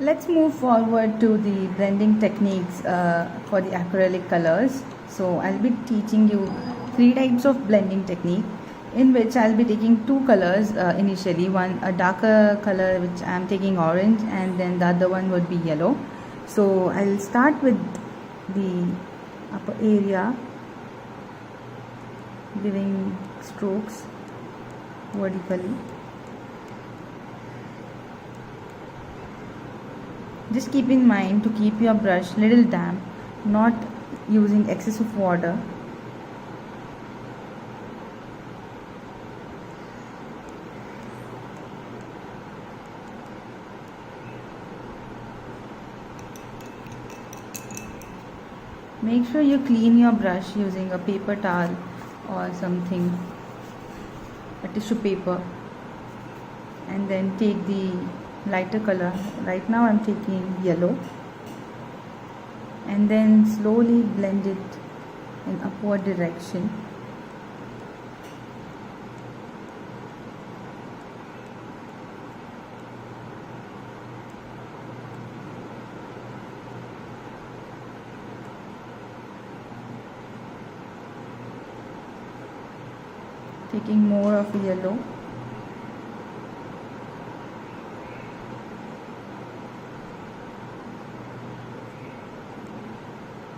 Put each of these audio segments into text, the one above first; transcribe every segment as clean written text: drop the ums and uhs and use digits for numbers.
Let's move forward to the blending techniques for the acrylic colors. So I'll be teaching you three types of blending technique, in which I'll be taking two colors initially. One a darker color which I'm taking orange, and then the other one would be yellow. So I'll start with the upper area, giving strokes vertically. Just keep in mind to keep your brush little damp, not using excessive water. Make sure you clean your brush using a paper towel or something, a tissue paper, and then take the lighter color. Right now I'm taking yellow, and then slowly blend it in upward direction. Taking more of yellow.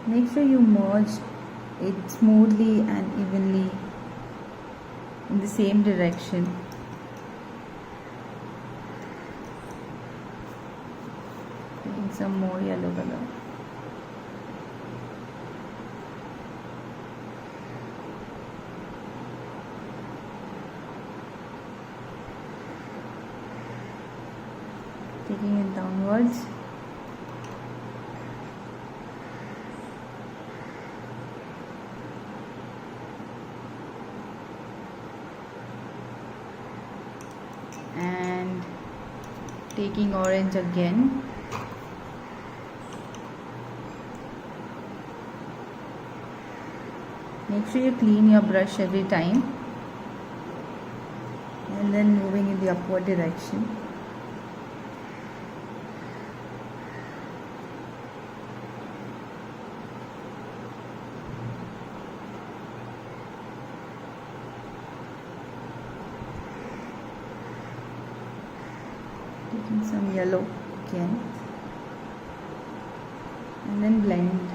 Make sure you merge it smoothly and evenly in the same direction. Taking some more yellow color. Taking it downwards. And taking orange again. Make sure you clean your brush every time, and then moving in the upward direction. Taking some yellow again, and then blend.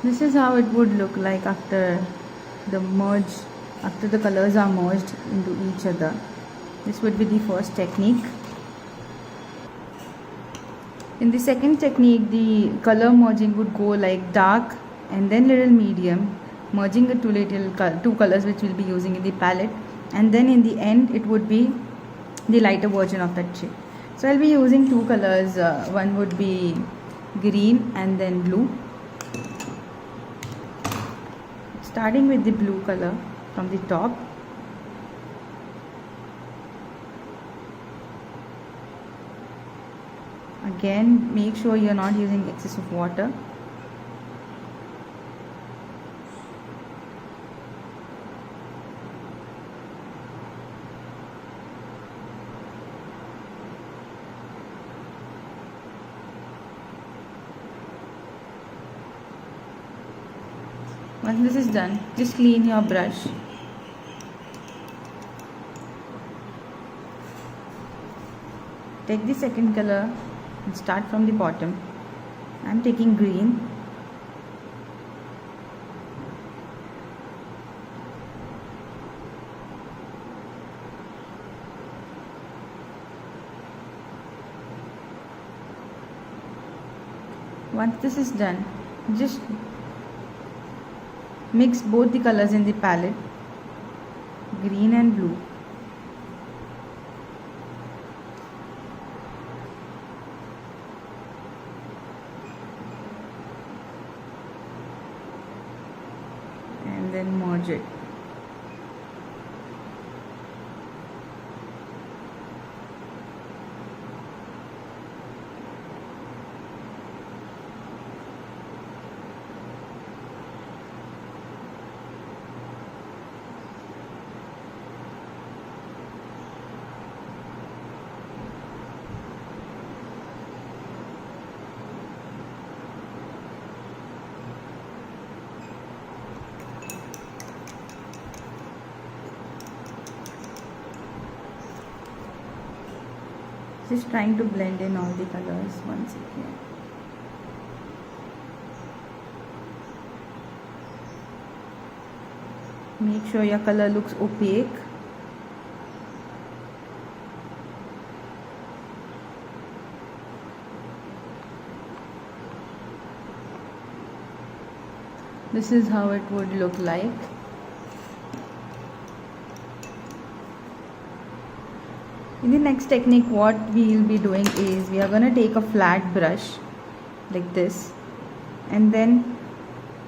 This is how it would look like after the colors are merged into each other. This would be the first technique. In the second technique, the color merging would go like dark and then little medium, merging the two colors which we'll be using in the palette, and then in the end it would be the lighter version of that shade. So I'll be using two colors. One would be green and then blue. Starting with the blue color from the top. Again, make sure you're not using excessive water. Once this is done, just clean your brush. Take the second color and start from the bottom. I'm taking green. Once this is done, just mix both the colors in the palette, green and blue. And then merge it. Just trying to blend in all the colors once again. Make sure your color looks opaque. This is how it would look like. In the next technique, what we will be doing is we are going to take a flat brush like this and then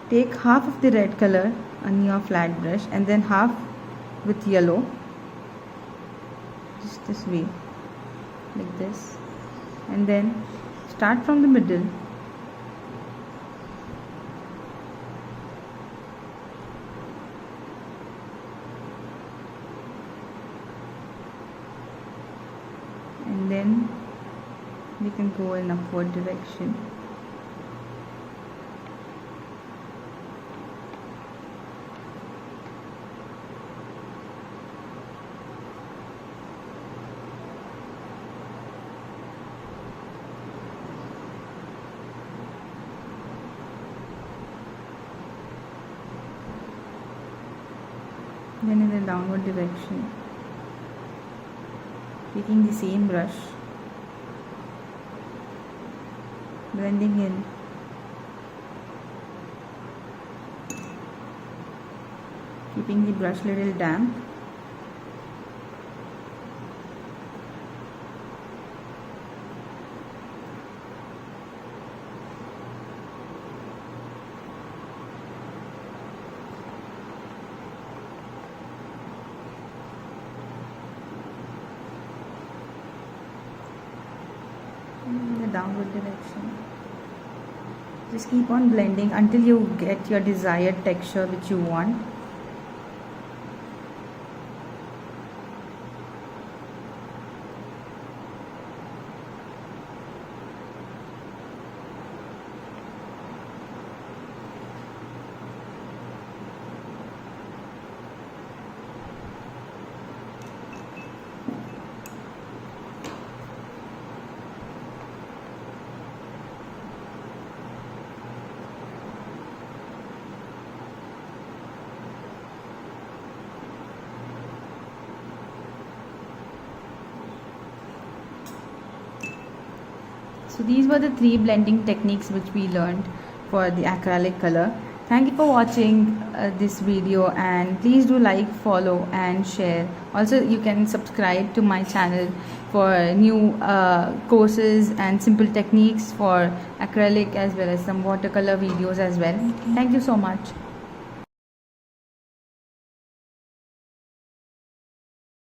take half of the red color on your flat brush and then half with yellow, just this way, like this, and then start from the middle and then we can go in upward direction. Then in the downward direction, taking the same brush, blending in, keeping the brush little damp, in the downward direction. Just keep on blending until you get your desired texture which you want. So these were the 3 blending techniques which we learned for the acrylic color. Thank you for watching this video, and please do like, follow and share. Also you can subscribe to my channel for new courses and simple techniques for acrylic as well as some watercolor videos as well. Thank you so much.